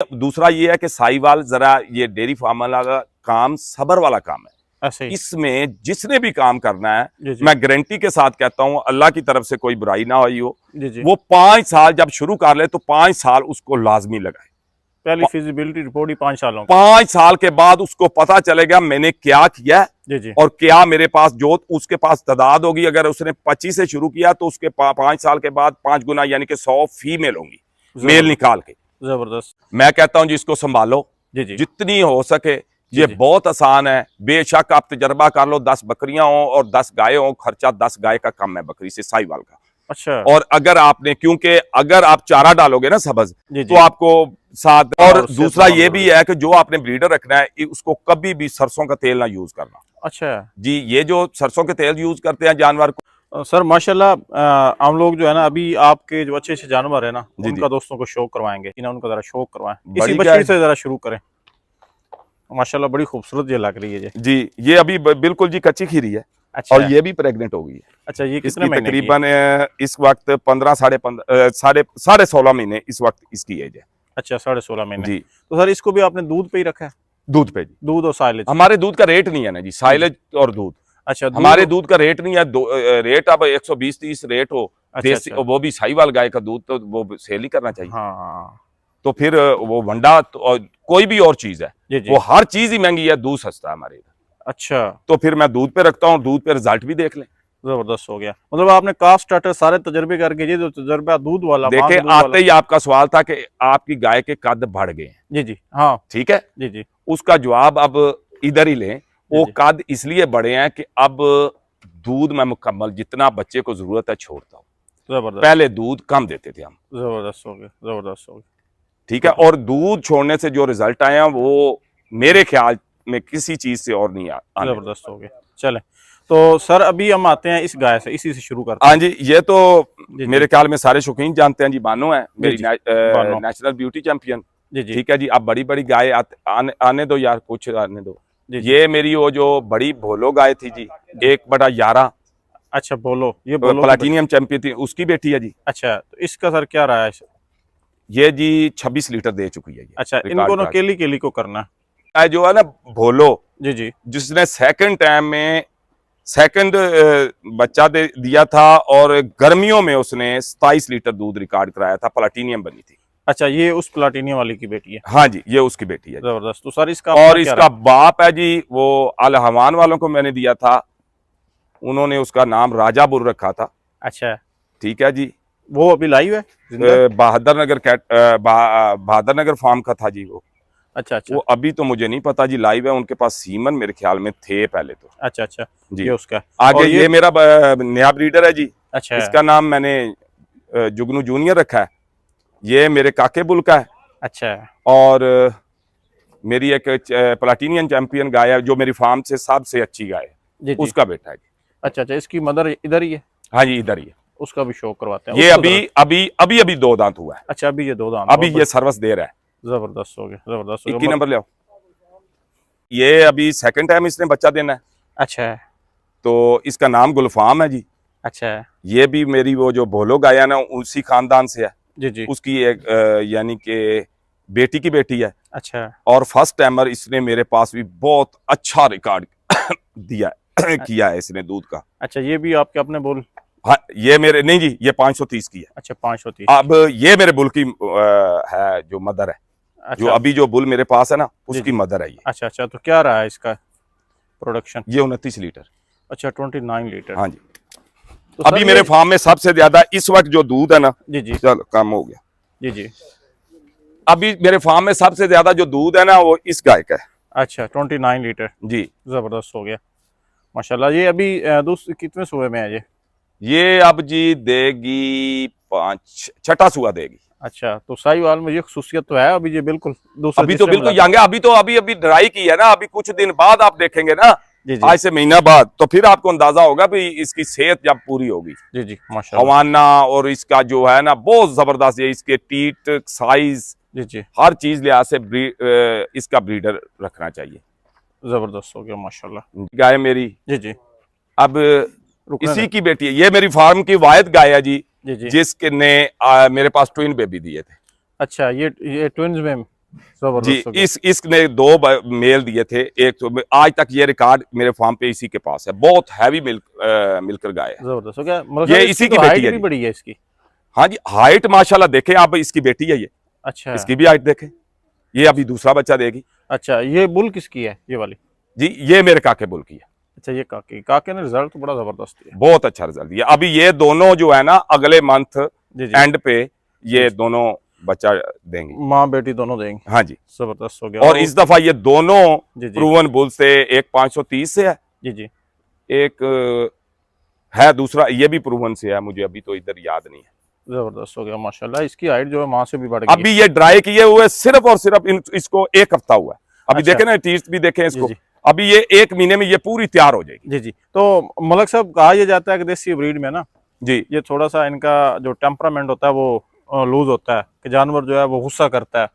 दूसरा ये है कि साहिवाल जरा ये डेयरी फार्म वाला का काम सबर वाला काम है। इसमें जिसने भी काम करना है, मैं गारंटी के साथ कहता हूं, अल्लाह की तरफ से कोई बुराई ना हुई हो, वो 5 साल जब शुरू कर ले तो 5 साल उसको लाजमी लगाए। पहली फिजिबिलिटी रिपोर्ट ही 5 सालों 5 साल के बाद उसको पता चलेगा मैंने क्या किया और क्या मेरे पास जो उसके पास तादाद होगी। अगर उसने 25 से शुरू किया तो उसके 5 साल के बाद 5 गुना यानी कि 100 फीमेल होंगी, मेल निकाल के। जबरदस्त। मैं कहता हूं जिसको संभालो जितनी हो सके, ये बहुत आसान है। बेशक आप तजर्बा कर लो, 10 बकरियां हो और 10 गाय हो, खर्चा 10 गाय का कम है बकरी से, साहिवाल का। अच्छा। और अगर आपने, क्योंकि अगर आप चारा डालोगे ना सब्ज, तो आपको साथ। और दूसरा ये भी है कि जो आपने ब्रीडर रखना है उसको कभी भी सरसों का तेल ना यूज करना। अच्छा जी, ये जो सरसों के तेल यूज करते हैं जानवर को। सर माशाल्लाह हम लोग जो है ना, अभी आपके जो अच्छे अच्छे जानवर है ना, उनका दोस्तों को शौक करवाएंगे, उनका जरा शौक करवाएं। इसी बच्ची से जरा शुरू करें। माशाल्लाह बड़ी खूबसूरत ये लग रही है जी। ये अभी बिल्कुल जी कच्ची खीरी है। अच्छा। और ये भी प्रेग्नेंट हो गई है। अच्छा, ये कितने महीने तकरीबन इस वक्त 15 साढ़े 16 महीने इस वक्त इसकी एज है। अच्छा, 16.5 महीने जी। तो सर इसको भी आपने दूध पे ही रखा है? दूध पे जी। दूध और साइलेज। हमारे दूध का रेट नहीं है ना जी, साइलेज और दूध। अच्छा, हमारे दूध का रेट नहीं है। रेट अब 120-30 रेट हो। अच्छा। वो भी साहिवाल गाय का दूध तो वो सेल ही करना चाहिए। हाँ। तो फिर वो वंडा तो, कोई भी और चीज है, वो हर चीज ही महंगी है, दूध सस्ता है हमारे इधर। अच्छा। तो फिर मैं दूध पे रखता हूँ, दूध पे रिजल्ट भी देख लें। जबरदस्त हो गया। मतलब आपने काफ स्टार्टर सारे तजर्बे करके, ये जो तजर्बा दूध वाला, देखे आते ही आपका सवाल था कि आपकी गाय के कद बढ़ गए हैं। जी हाँ, ठीक है जी। उसका जवाब अब इधर ही लें। वो कद इसलिए बढ़े हैं कि अब दूध में मुकम्मल जितना बच्चे को जरूरत है छोड़ता हूँ। जबरदस्त। पहले दूध कम देते थे हम। जबरदस्त हो गया, जबरदस्त हो गया। ठीक है। और दूध छोड़ने से जो रिजल्ट आए हैं वो मेरे ख्याल में किसी चीज से और नहीं आया। जबरदस्त हो गया। चले तो सर अभी हम आते हैं इस गाय से, इसी से शुरू करते हैं। हाँ जी, ये तो मेरे ख्याल में सारे शौकीन जानते हैं जी। बानो है मेरी नेशनल ब्यूटी चैंपियन। ठीक है जी। अब बड़ी बड़ी गाय आने दो यार, कुछ आने दो। ये मेरी वो जो बड़ी भोलो गाय थी जी, 1/11। अच्छा, बोलो, ये बोलो प्लैटिनियम चैंपियन थी, उसकी बेटी है जी। अच्छा, तो इसका सर क्या रहा है? ये जी 26 लीटर दे चुकी है। अच्छा, इनको ना केली को करना है जो है ना भोलो जी, जिसने सेकंड टाइम में सेकंड बच्चा दिया था और गर्मियों में उसने 27 लीटर दूध रिकॉर्ड कराया था, प्लैटिनियम बनी थी। अच्छा, ये उस प्लैटिनियम वाली की बेटी है? हाँ जी, ये उसकी बेटी है। जबरदस्त। तो सर इसका और इसका बाप है जी, वो अल हवान वालों को मैंने दिया था, उन्होंने उसका नाम राजा बुर रखा था। अच्छा, ठीक है जी। वो अभी लाइव है? बहादुर नगर फार्म का था जी वो। अच्छा। वो अभी तो मुझे नहीं पता जी लाइव है, उनके पास सीमन मेरे ख्याल में थे पहले तो। अच्छा जी। ये उसका आगे ये मेरा नया ब्रीडर है जी। अच्छा। इसका नाम मैंने जुगनू जूनियर रखा है। ये मेरे काके बुल का है। अच्छा। और मेरी एक प्लैटिनियम चैंपियन गाय है जो मेरी फार्म से सबसे अच्छी गाय है, उसका बेटा है जी। अच्छा, इसकी मदर इधर ही है? हाँ जी, इधर ही है। उसका भी शौक करवाते हैं। ये अभी 2 दांत हुआ है। अच्छा, अभी ये 2 दांत, अभी ये सर्विस दे रहा है। जबरदस्त हो गया, जबरदस्त। 21 नंबर ले आओ। ये अभी सेकंड टाइम इसने बच्चा देना है। अच्छा। तो इसका नाम गुलफाम है जी। अच्छा। ये भी मेरी वो जो भोलो गाय है ना, उसी खानदान से है जी। उसकी एक यानी कि बेटी की बेटी है। अच्छा। और फर्स्ट टाइमर इसने मेरे पास भी बहुत अच्छा रिकॉर्ड दिया किया है इसने दूध का। अच्छा, ये भी आपके अपने बुल? हाँ, ये मेरे नहीं जी, ये 530 की है। अच्छा, 530। अब ये मेरे बुल की है जो मदर है। अच्छा। जो अभी जो बुल मेरे पास है ना, उसकी मदर है ये। अच्छा। तो क्या रहा है इसका प्रोडक्शन? ये 29 लीटर। अच्छा, 29 लीटर। हाँ जी। तो अभी मेरे फार्म में सबसे ज्यादा इस वक्त जो दूध है ना जी, चलो कम हो गया जी। अभी मेरे फार्म में सबसे ज्यादा जो दूध है ना वो इस गाय का है। अच्छा, 29 लीटर जी। जबरदस्त हो गया माशाल्लाह। ये अभी दूसरे कितने सूबे में है ये अब जी देगी 6 सूआ देगी। अच्छा, तो साहिवाल में ये खुसूसियत तो है अभी, ये बिल्कुल दूसरे अभी तो बिल्कुल यंग है। अभी ड्राई की है ना, अभी कुछ दिन बाद आप देखेंगे ना, आज से महीना बाद, तो फिर आपको अंदाजा होगा भी इसकी सेहत जब पूरी होगी। जी माशाल्लाह। हवाना और इसका जो है ना बहुत जबरदस्त है, इसके टीट साइज जी हर चीज लिहाज से इसका ब्रीडर रखना चाहिए। जबरदस्त हो गया माशाल्लाह। गाय मेरी जी। अब इसी की बेटी है। ये मेरी फार्म की वाहिद गाय है जी, जिसके ने मेरे पास ट्विन बेबी दिए थे। अच्छा, ये ट्विन्स में जी। इसने 2 मेल दिए थे, एक तो आज तक ये रिकॉर्ड मेरे फार्म पे इसी के पास है। बहुत हैवी मिलकर गाय है। जबरदस्त। क्या मतलब ये इसी की बेटी है। भी बड़ी है इसकी? हाँ जी, हाइट माशाल्लाह देखें आप, इसकी बेटी है ये। अच्छा, इसकी भी हाइट देखें, ये अभी दूसरा बच्चा देगी। अच्छा, ये बुल किसकी है ये वाली? जी, ये मेरे काके बुल की है। अच्छा, ये काके ने रिजल्ट तो बड़ा जबरदस्त दिया, बहुत अच्छा रिजल्ट दिया। अभी ये दोनों जो है ना, अगले मंथ एंड पे ये दोनों बच्चा देंगे, माँ बेटी दोनों देंगे। हाँ जी, जबरदस्त हो गया। और इस दफा ये दोनों प्रूवन बुल से, एक 530 से है जी जी, एक है दूसरा ये भी प्रूवन से है, मुझे अभी तो इधर याद नहीं है। जबरदस्त हो गया माशाल्लाह। इसकी हाइट जो है माँ से भी बढ़ गई। अभी ये ड्राई किए हुए सिर्फ और सिर्फ इसको 1 हफ्ता हुआ है। अभी अच्छा। देखे ना, टीर्स भी देखे इसको, अभी ये 1 महीने में ये पूरी तैयार हो जाएगी। जी जी। तो मलक साहब, कहा यह जाता है कि देसी ब्रीड में ना जी, ये थोड़ा सा इनका जो टेम्परामेंट होता है वो लूज होता है, कि जानवर जो है वो गुस्सा करता है,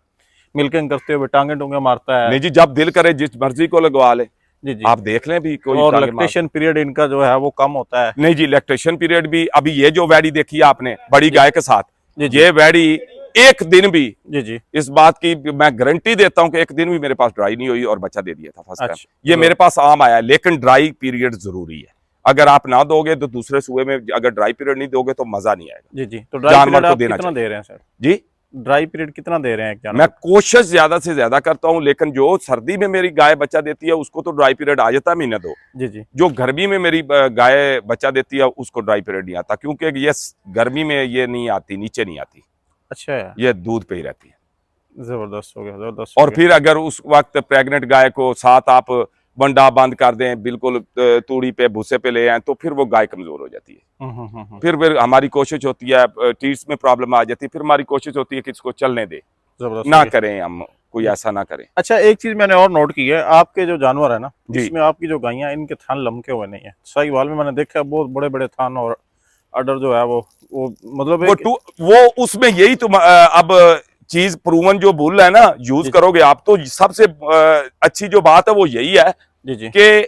मिल्किंग करते हुए टांगे टूंगे मारता है। नहीं जी, जब दिल करे जिस मर्जी को लगवा ले। जी जी, आप देख लें भी कोई। और लैक्टेशन पीरियड इनका जो है वो कम होता है। नहीं जी, लैक्टेशन पीरियड भी, अभी ये जो वैडी देखी है आपने बड़ी गाय के साथ, जी ये वैडी एक दिन भी, जी जी, इस बात की मैं गारंटी देता हूं कि एक दिन भी मेरे पास ड्राई नहीं हुई और बच्चा दे दिया था फर्स्ट टाइम। अच्छा, ये मेरे पास आम आया, लेकिन ड्राई पीरियड जरूरी है। अगर आप ना दोगे तो दूसरे सूबे में अगर ड्राई पीरियड नहीं दोगे तो मजा नहीं आएगा। जी जी। तो ड्राई पीरियड आप कितना दे रहे हैं सर? जी, ड्राई पीरियड कितना दे रहे हैं? मैं कोशिश ज्यादा से ज्यादा करता हूं, लेकिन जो सर्दी में मेरी गाय बच्चा देती है उसको तो ड्राई पीरियड आ जाता है महीना 2। जी जी। जो गर्मी में मेरी गाय बच्चा देती है उसको ड्राई पीरियड नहीं आता, क्योंकि ये गर्मी में ये नहीं आती, नीचे नहीं आती। अच्छा, ये दूध पे ही रहती है। जबरदस्त हो गया, जबरदस्त। और फिर अगर उस वक्त प्रेग्नेंट गाय को साथ आप बंडा बंद कर दें, बिल्कुल तूड़ी पे भूसे पे ले आए, तो फिर वो गाय कमजोर हो जाती है। फिर हमारी कोशिश होती है, टीट्स में प्रॉब्लम आ जाती है, फिर हमारी कोशिश होती है कि इसको चलने दे, ना करें हम, कोई ऐसा ना करें। अच्छा, एक चीज मैंने और नोट की है, आपके जो जानवर है ना, जिसमें आपकी जो गायें, इनके थान लमके हुए नहीं है। साहिवाल में मैंने देखा है बहुत बड़े बड़े थान, और अडर जो है वो मतलब वो उसमें यही तो अब चीज प्रूवन जो बुल है ना, यूज करोगे आप तो सबसे अच्छी जो बात है वो यही है कि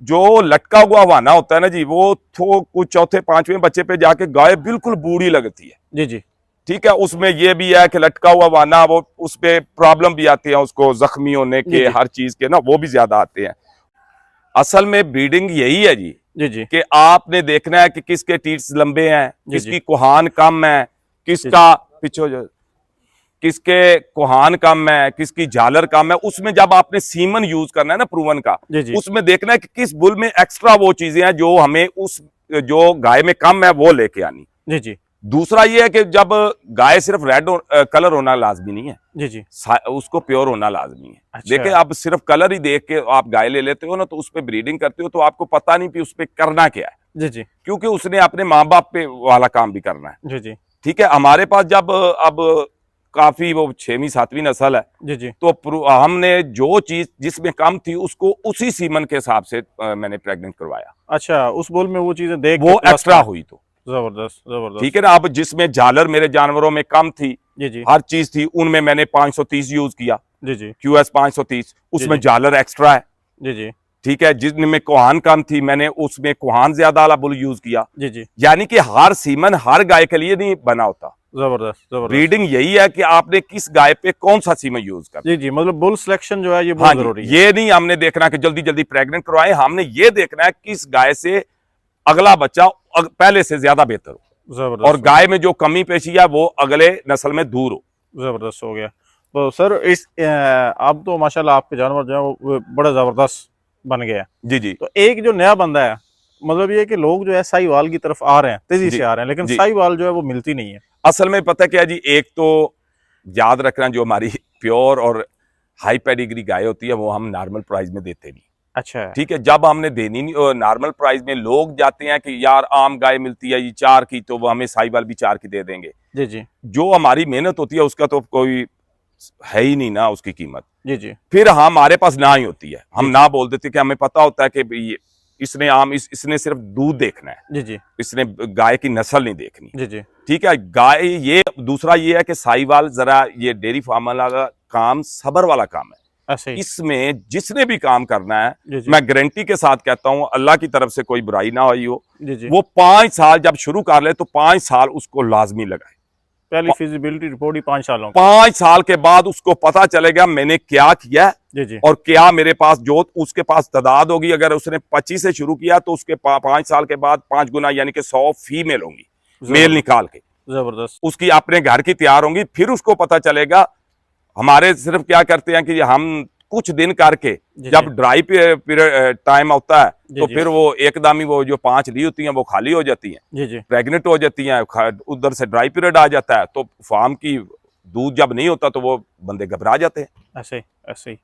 जो लटका हुआ वाना होता है ना जी, वो तो कुछ चौथे 5वें बच्चे पे जाके गाय बिल्कुल बूढ़ी लगती है। जी जी, ठीक है। उसमें ये भी है कि लटका हुआ वाना, वो उस पे प्रॉब्लम भी आती है, उसको जख्मी होने के, हर चीज के ना, वो भी ज्यादा आते हैं। असल में ब्रीडिंग यही है जी कि आपने देखना है कि किसके टीट्स लंबे हैं, किसकी कुहान कम है, किसका किसके कुहान कम है, किसकी झालर कम है। उसमें जब आपने सीमन यूज करना है ना प्रूवन का, उसमें देखना है कि किस बुल में एक्स्ट्रा वो चीजें हैं जो हमें उस जो गाय में कम है वो लेके आनी। जी जी। दूसरा ये है कि जब गाय सिर्फ रेड कलर होना लाजमी नहीं है, जी जी, उसको प्योर होना लाजमी है। अच्छा। देखिए, आप सिर्फ कलर ही देख के आप गाय ले लेते हो ना, तो उस पर ब्रीडिंग करते हो तो आपको पता नहीं कि उस पर करना क्या है। जी जी, क्योंकि उसने अपने माँ बाप पे वाला काम भी करना है। जी जी, ठीक है। हमारे पास जब अब काफी वो 6वीं 7वीं नस्ल है, जी जी, तो हमने जो चीज जिसमें कम थी उसको उसी सीमन के हिसाब से मैंने प्रेग्नेंट करवाया। अच्छा, उस बोल में वो चीजें देख वो एक्स्ट्रा हुई तो जबरदस्त, जबरदस्त। ठीक है ना। अब जिसमें झालर मेरे जानवरों में कम थी, जी जी, हर चीज थी, उनमें मैंने 530 यूज किया। जी जी, QS 530, उसमें झालर एक्स्ट्रा है। जी जी, ठीक है। जिसमें कुहान कम थी, मैंने उसमें कुहान ज्यादा वाला बुल यूज किया। जी जी, यानी कि हर सीमन हर गाय के लिए नहीं बना होता। जबरदस्त, जबरदस्त। ब्रीडिंग यही है कि आपने किस गाय पे कौन सा सीमन यूज करना। जी जी, मतलब बुल सिलेक्शन जो है ये बहुत जरूरी है। ये नहीं हमने देखना कि जल्दी जल्दी प्रेग्नेंट करवाएं, हमने ये देखना है किस गाय से अगला बच्चा पहले से ज्यादा बेहतर हो, और गाय में जो कमी पेशी है वो अगले नस्ल में दूर हो। जबरदस्त हो गया। तो सर आप तो माशाल्लाह आपके जानवर जो है वो बड़ा जबरदस्त बन गया। जी जी। तो एक जो नया बंदा है, मतलब ये कि लोग जो है साहिवाल की तरफ आ रहे हैं, तेजी से आ रहे हैं, लेकिन साहिवाल जो है वो मिलती नहीं है। असल में पता क्या जी, एक तो याद रखना, जो हमारी प्योर और हाई पेडिग्री गाय होती है वो हम नॉर्मल प्राइस में देते नहीं। अच्छा, ठीक है। जब हमने देनी नहीं नॉर्मल प्राइस में, लोग जाते हैं कि यार आम गाय मिलती है ये 4 की, तो वो हमें साहिवाल भी 4 की दे देंगे। जी जी। जो हमारी मेहनत होती है उसका तो कोई है ही नहीं ना उसकी कीमत। जी जी। फिर हमारे पास ना ही होती है, हम ना बोल देते कि हमें पता होता है कि इसने इसने सिर्फ दूध देखना है। जी जी। इसने गाय की नस्ल नहीं देखनी। जी जी। ठीक है। गाय ये दूसरा ये है कि साहिवाल जरा ये डेयरी फार्म वाला काम सबर वाला काम है। इसमें जिसने भी काम करना है, मैं गारंटी के साथ कहता हूं, अल्लाह की तरफ से कोई बुराई ना हुई हो, वो 5 साल जब शुरू कर ले तो 5 साल उसको लाजमी लगाए। पहली फिजिबिलिटी रिपोर्ट ही 5 सालों 5 साल के बाद उसको पता चलेगा मैंने क्या किया जी जी, और क्या मेरे पास जो उसके पास तादाद होगी। अगर उसने 25 से शुरू किया तो उसके 5 साल के बाद 5 गुना यानी कि 100 फीमेल होंगी, मेल निकाल के जबरदस्त, उसकी उसकी अपने घर की तैयार होंगी। फिर उसको पता चलेगा। हमारे सिर्फ क्या करते हैं कि हम कुछ दिन करके जब ड्राई पीरियड टाइम होता है तो फिर वो एकदम ही वो जो 5 ली होती हैं वो खाली हो जाती हैं, जी जी, प्रेग्नेंट हो जाती हैं, उधर से ड्राई पीरियड आ जाता है तो फार्म की दूध जब नहीं होता तो वो बंदे घबरा जाते हैं। ऐसे ही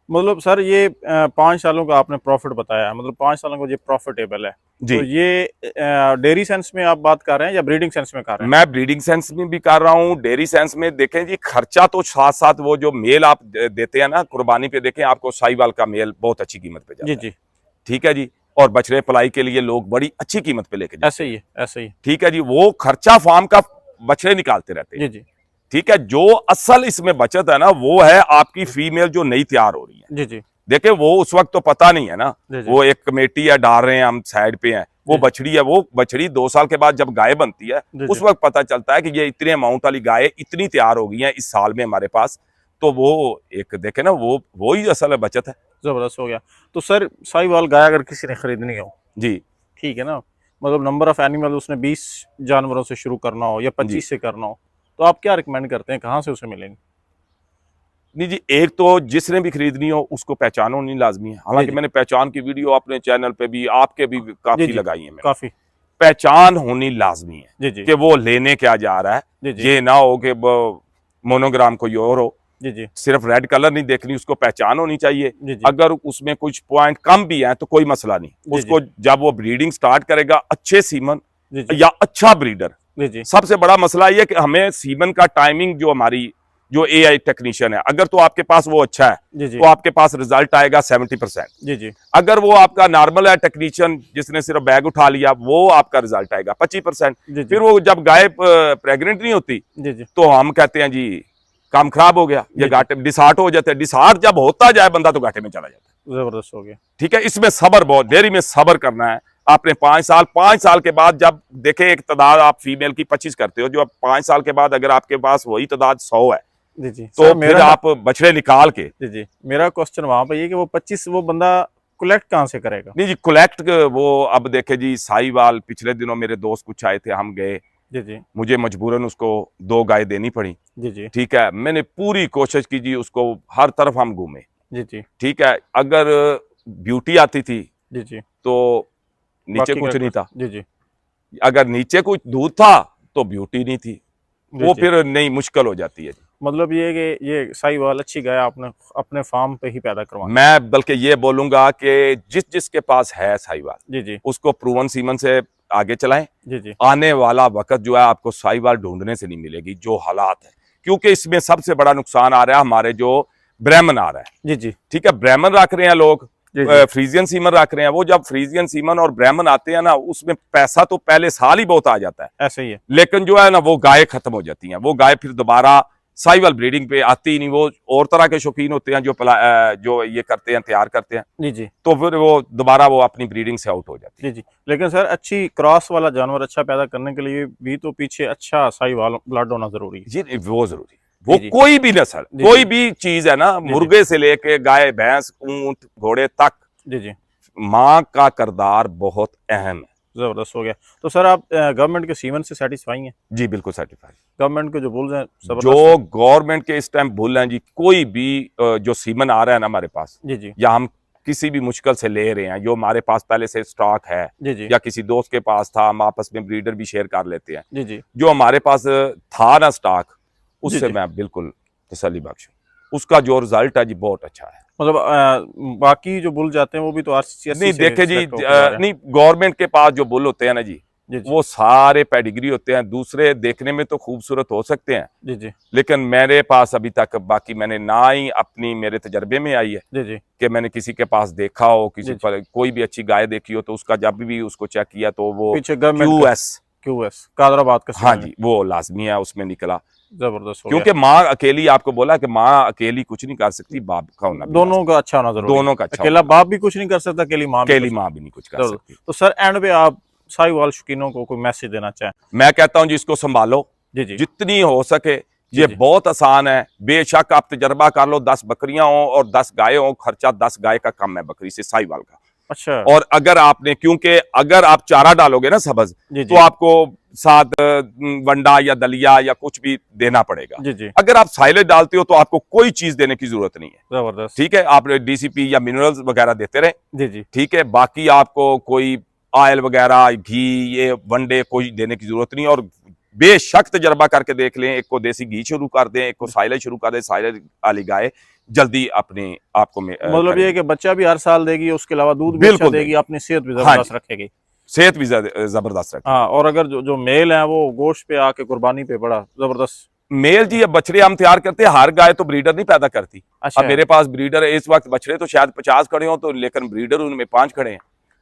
मतलब सर ये 5 सालों का आपने प्रॉफिट बताया, मतलब 5 सालों का ये प्रॉफिटेबल है जी। तो ये डेयरी सेंस में आप बात कर रहे हैं या ब्रीडिंग सेंस में कर रहे हैं? मैं ब्रीडिंग सेंस में भी कर रहा हूँ, डेयरी सेंस में। देखें जी, खर्चा तो साथ साथ वो जो मेल आप देते हैं ना कुर्बानी पे, देखें आपको साहिवाल का मेल बहुत अच्छी कीमत पे जाता जी है। जी, ठीक है जी। और बछड़े पलाई के लिए लोग बड़ी अच्छी कीमत पे लेके जाते ऐसे ही है, ऐसे ही, ठीक है जी। वो खर्चा फार्म का बछड़े निकालते रहते हैं। जी जी, ठीक है। जो असल इसमें बचत है ना वो है आपकी फीमेल जो नई तैयार हो रही है। जी जी, देखे वो उस वक्त तो पता नहीं है ना, जी जी, वो एक कमेटी है डाल रहे हैं हम साइड पे हैं, वो बछड़ी है, वो बछड़ी 2 साल के बाद जब गाय बनती है जी उस जी, वक्त पता चलता है कि ये इतने अमाउंट वाली गाय इतनी तैयार हो गई है इस साल में हमारे पास। तो वो एक देखे ना वो ही असल बचत है। जबरदस्त हो गया। तो सर साहिवाल गाय अगर किसी ने खरीदनी हो, जी ठीक है ना, मतलब नंबर ऑफ एनिमल उसने 20 जानवरों से शुरू करना हो या जी 25 से करना हो, तो आप क्या रिकमेंड करते हैं, कहाँ से उसे मिलेंगे? नहीं जी, एक तो जिसने भी खरीदनी हो उसको पहचान होनी लाजमी है। हालांकि मैंने पहचान की वीडियो अपने चैनल पे भी आपके भी काफी लगाई है। काफी पहचान होनी लाजमी है जी जी, कि वो लेने क्या जा रहा है। जी जी, ये ना हो कि मोनोग्राम कोई और हो, जी जी, सिर्फ रेड कलर नहीं देखनी, उसको पहचान होनी चाहिए। जी जी, अगर उसमें कुछ पॉइंट कम भी हैं तो कोई मसला नहीं। जी उसको जब वो ब्रीडिंग स्टार्ट करेगा अच्छे सीमन जी जी, या अच्छा ब्रीडर, जी जी, सबसे बड़ा मसला ये कि हमें सीमन का टाइमिंग जो हमारी जो एआई टेक्नीशियन है, अगर तो आपके पास वो अच्छा है जी जी, तो आपके पास रिजल्ट आएगा 70%। जी जी, अगर वो आपका नॉर्मल है टेक्नीशियन जिसने सिर्फ बैग उठा लिया, वो आपका रिजल्ट आएगा 25%। जी जी, फिर वो जब गाय प्रेग्नेंट नहीं होती जी जी, तो हम कहते हैं जी काम खराब हो गया, जी ये जी। घाटे डिसार्ट हो जाते हैं। डिसार्ट जब होता जाए बंदा तो घाटे में चला जाता है। जबरदस्त हो गया। ठीक है। इसमें सबर बहुत, डेयरी में सबर करना है आपने। 5 साल के बाद जब देखे एक तादाद आप फीमेल की 25 करते हो, जो अब 5 साल के बाद अगर आपके पास वही तादाद 100 है जी जी, तो सर, फिर आप बछड़े निकाल के। जी जी, मेरा क्वेश्चन वहां पे ये कि वो 25 वो बंदा कलेक्ट कहाँ से करेगा? नहीं जी, कलेक्ट वो अब देखे जी, साहिवाल पिछले दिनों मेरे दोस्त कुछ आए थे, हम गए, जी जी, मुझे मजबूरन उसको 2 गाय देनी पड़ी। जी जी, ठीक है। मैंने पूरी कोशिश की जी, उसको हर तरफ हम घूमे। जी जी, ठीक है। अगर ब्यूटी आती थी जी जी, तो नीचे बाकी कुछ का नहीं था, जी जी, अगर नीचे कुछ दूध था तो ब्यूटी नहीं थी, जी वो जी। फिर नहीं मुश्किल हो जाती है जी। मतलब ये कि ये साहिवाल अच्छी गाय आपने अपने फार्म पे ही पैदा करवाना। मैं बल्कि ये बोलूंगा कि जिसके पास है साहिवाल, जी जी, उसको प्रूवन सीमन से आगे चलाएं। जी जी, आने वाला वक्त जो है आपको साहिवाल ढूंढने से नहीं मिलेगी जो हालात है, क्योंकि इसमें सबसे बड़ा नुकसान आ रहा है हमारे जो ब्राह्मण आ रहा है। जी जी, ठीक है। ब्राह्मण रख रहे हैं लोग, जी जी, फ्रीजियन सीमन रख रहे हैं। वो जब फ्रीजियन सीमन और ब्राह्मण आते हैं ना, उसमें पैसा तो पहले साल ही बहुत आ जाता है, ऐसे ही है। लेकिन जो है ना वो गाय खत्म हो जाती हैं। वो गाय फिर दोबारा साहिवाल ब्रीडिंग पे आती ही नहीं। वो और तरह के शौकीन होते हैं जो ये करते हैं, तैयार करते हैं, जी जी, तो फिर वो दोबारा वो अपनी ब्रीडिंग से आउट हो जाती है। जी जी, लेकिन सर अच्छी क्रॉस वाला जानवर अच्छा पैदा करने के लिए भी तो पीछे अच्छा साहिवाल ब्लड होना जरूरी है। जी वो जरूरी, वो जी, कोई भी नस्ल, जी, कोई जी, भी चीज है ना, जी, मुर्गे से लेके गाय भैंस ऊंट घोड़े तक, जी जी, माँ का किरदार बहुत अहम है। जबरदस्त हो गया। तो सर आप गवर्नमेंट के सीमन से सेटिस्फाई हैं? जी बिल्कुल सर्टिफाइड। गवर्नमेंट के जो बुल्स हैं जबरदस्त जो हैं? गवर्नमेंट के इस टाइम भूल हैं जी, कोई भी जो सीमन आ रहा है ना हमारे पास, जी जी, या हम किसी भी मुश्किल से ले रहे हैं, जो हमारे पास पहले से स्टॉक है जी जी, या किसी दोस्त के पास था, हम आपस में ब्रीडर भी शेयर कर लेते हैं। जी जी, जो हमारे पास था ना स्टॉक, उससे जी। मैं बिल्कुल तसल्ली बख्श हूं। उसका जो रिजल्ट है जी बहुत अच्छा है। मतलब बाकी जो बुल जाते हैं वो भी तो आरसीसी नहीं से देखे जी, select होके जा रहे हैं। नहीं गवर्नमेंट के पास जो बुल होते हैं ना जी, जी जी, वो सारे पेडिग्री होते हैं। दूसरे देखने में तो खूबसूरत हो सकते हैं, जी जी, लेकिन मेरे पास अभी तक बाकी मैंने ना ही अपनी मेरे तजर्बे में आई है जी जी, कि मैंने किसी के पास देखा हो, किसी जी, पर कोई भी अच्छी गाय देखी हो तो उसका जब भी उसको चेक किया तो वो पीछे गवर्नमेंट QS, क्यूएस कादराबाद का हाँ सीमन है। जी, वो लाजमी है, उसमें निकला। जबरदस्त हो क्योंकि गया। माँ अकेली, आपको बोला कि माँ अकेली कुछ नहीं कर सकती, बाप का होना भी दोनों का अच्छा होना जरूरी है। दोनों का अच्छा अकेला बाप भी कुछ नहीं कर सकता, अकेली माँ भी अकेली कुछ माँ भी नहीं कुछ कर नहीं। सकती। तो सर एंड पे आप साहिवाल शौकीनों को कोई मैसेज देना चाहें? मैं कहता हूँ जी, इसको संभालो, जी जी जितनी हो सके। ये जी। बहुत आसान है, बेशक आप तजर्बा कर लो, 10 बकरियां हो और 10 गाय हो, खर्चा 10 गाय का कम है बकरी से, साहिवाल का। अच्छा। और अगर आपने, क्योंकि अगर आप चारा डालोगे ना सब्ज, तो आपको साथ वंडा या दलिया या कुछ भी देना पड़ेगा। जी जी। अगर आप साइलेज डालते हो तो आपको कोई चीज देने की जरूरत नहीं है। जबरदस्त। ठीक है, आप डीसीपी या मिनरल्स वगैरह देते रहे। जी जी। ठीक है, बाकी आपको कोई ऑयल वगैरह, घी, ये वनडे कोई देने की जरूरत नहीं। और बेशक तजर्बा करके देख लें, एक को देसी घी शुरू कर दें, एक को साइलेज शुरू कर दें, साइलेज वाली गाय जल्दी अपने आपको मतलब ये कि बच्चा भी हर साल देगी, उसके अलावा दूध भी अच्छा देगी, अपनी सेहत भी जबरदस्त रखेगी। सेहत भी जबरदस्त रखेगी। हाँ, और अगर जो मेल है वो गोश्त पे आके कुर्बानी पे बड़ा जबरदस्त। मेल जी, अब बछड़े हम तैयार करते हैं, हर गाय तो ब्रीडर नहीं पैदा करती। अच्छा। अब मेरे पास ब्रीडर है इस वक्त, बछड़े तो शायद 50 खड़े हो, तो लेकिन ब्रीडर उनमें 5 खड़े हैं।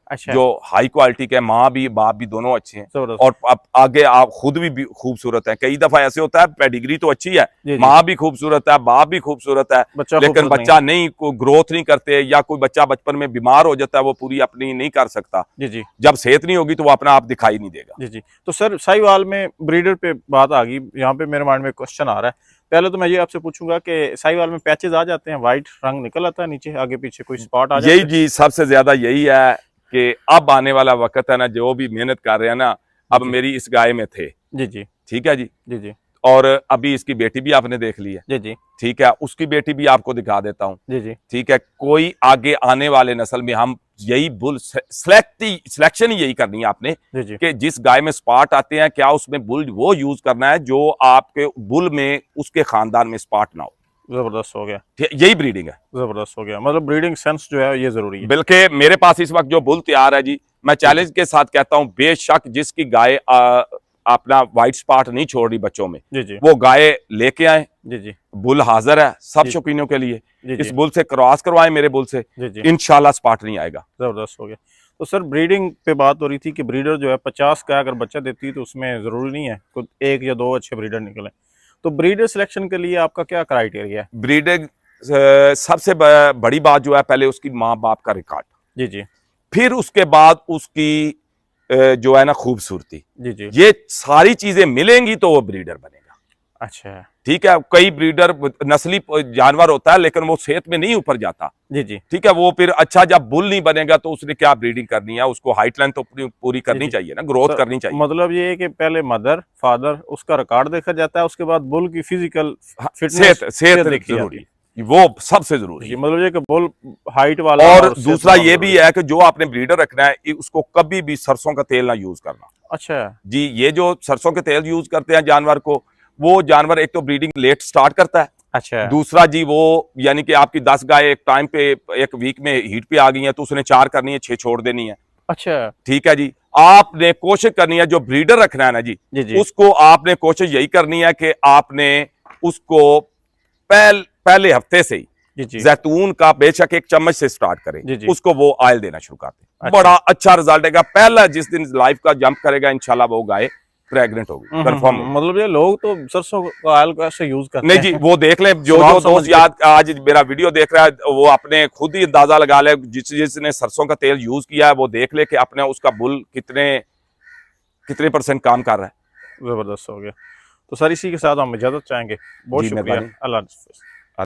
अच्छा। जो हाई क्वालिटी के, माँ भी बाप भी दोनों अच्छे हैं, और अब आगे आप खुद भी खूबसूरत है। कई दफा ऐसे होता है पेडिग्री तो अच्छी है, माँ भी खूबसूरत है, बाप भी खूबसूरत है, लेकिन बच्चा नहीं, ग्रोथ नहीं करते, या कोई बच्चा बचपन में बीमार हो जाता है, वो पूरी अपनी नहीं कर सकता। जी जी। जब सेहत नहीं होगी तो वो अपना आप दिखाई नहीं देगा। जी जी। तो सर साहिवाल में ब्रीडर पे बात आ गई, यहाँ पे मेरे माइंड में क्वेश्चन आ रहा है। पहले तो मैं ये आपसे पूछूंगा कि साहिवाल में पैचेज आ जाते हैं, व्हाइट रंग निकल आता है नीचे, आगे पीछे कोई स्पॉट आ जाता है? यही जी सबसे ज्यादा यही है कि अब आने वाला वक्त है ना, जो भी मेहनत कर रहे हैं ना, अब मेरी इस गाय में थे। जी जी। ठीक है जी। जी जी। और अभी इसकी बेटी भी आपने देख ली है। जी जी। ठीक है, उसकी बेटी भी आपको दिखा देता हूँ। जी जी। ठीक है, कोई आगे आने वाले नस्ल में हम यही बुल सिलेक्शन ही यही करनी है आपने, कि जिस गाय में स्पॉट आते हैं, क्या उसमें बुल वो यूज करना है जो आपके बुल में उसके खानदान में स्पॉट ना हो। जबरदस्त हो गया, यही ब्रीडिंग है। जबरदस्त हो गया, मतलब ब्रीडिंग सेंस जो है ये जरूरी है। बल्कि मेरे पास इस वक्त जो बुल तैयार है जी, मैं चैलेंज के साथ कहता हूं, बेशक जिसकी गाय अपना व्हाइट स्पॉट नहीं छोड़ रही बच्चों में, जी जी। वो गाय लेके आए। जी जी। बुल हाजिर है सब शौकीनों के लिए। इस बुल से क्रॉस करवाएं मेरे बुल से, इंशाल्लाह स्पॉट नहीं आएगा। जबरदस्त हो गया। तो सर ब्रीडिंग पे बात हो रही थी कि ब्रीडर जो है 50 का अगर बच्चा देती है तो उसमें जरूरी नहीं है कुछ 1 या 2 अच्छे ब्रीडर निकले। तो ब्रीडर सिलेक्शन के लिए आपका क्या क्राइटेरिया है? ब्रीडर सबसे बड़ी बात जो है, पहले उसकी माँ बाप का रिकॉर्ड। जी जी। फिर उसके बाद उसकी जो है ना खूबसूरती। जी जी। ये सारी चीजें मिलेंगी तो वो ब्रीडर बनेगा। अच्छा। ठीक है, कई ब्रीडर नस्ली जानवर होता है लेकिन वो सेहत में नहीं ऊपर जाता। जी जी। ठीक है, वो फिर अच्छा जब बुल नहीं बनेगा तो उसने क्या ब्रीडिंग करनी है, उसको हाइट लेंथ तो पूरी करनी चाहिए ना, ग्रोथ करनी चाहिए। मतलब ये है कि पहले मदर फादर उसका रिकॉर्ड देखा जाता है, उसके बाद बुल की फिजिकल सेहत जरूरी है, वो सबसे जरूरी है। मतलब ये कि बुल हाइट वाला। और दूसरा ये भी है कि जो आपने ब्रीडर रखना है उसको कभी भी सरसों का तेल ना यूज करना। अच्छा जी। ये जो सरसों के तेल यूज करते हैं जानवर को, वो जानवर एक तो ब्रीडिंग लेट स्टार्ट करता है। अच्छा। दूसरा जी वो यानी कि आपकी 10 गाय एक टाइम पे एक वीक में हीट पे आ गई हैं तो उसने 4 करनी है, 6 छोड़ देनी है। अच्छा। ठीक है जी, आपने कोशिश करनी है जो ब्रीडर रखना है ना जी, उसको आपने कोशिश यही करनी है कि आपने उसको पहले हफ्ते से ही जैतून का बेशक 1 चम्मच से स्टार्ट करें, उसको वो ऑयल देना शुरू करते हैं। अच्छा। बड़ा अच्छा रिजल्ट आएगा। पहला जिस दिन लाइफ का जंप करेगा इंशाल्लाह वो गाय प्रेग्नेंट होगी, कंफर्म। मतलब ये लोग तो सरसों का ऑयल कैसे यूज करते हैं? नहीं जी, वो देख लें, जो दोस्त याद आज मेरा वीडियो देख रहा है वो अपने खुद ही अंदाजा लगा ले, जिसने सरसों का तेल यूज किया है वो देख ले कि अपने उसका बुल कितने % काम कर रहा है। जबरदस्त हो गया। तो सर इसी के साथ हम इजाजत चाहेंगे। बहुत शुक्रिया। अल्लाह हाफ़िज़।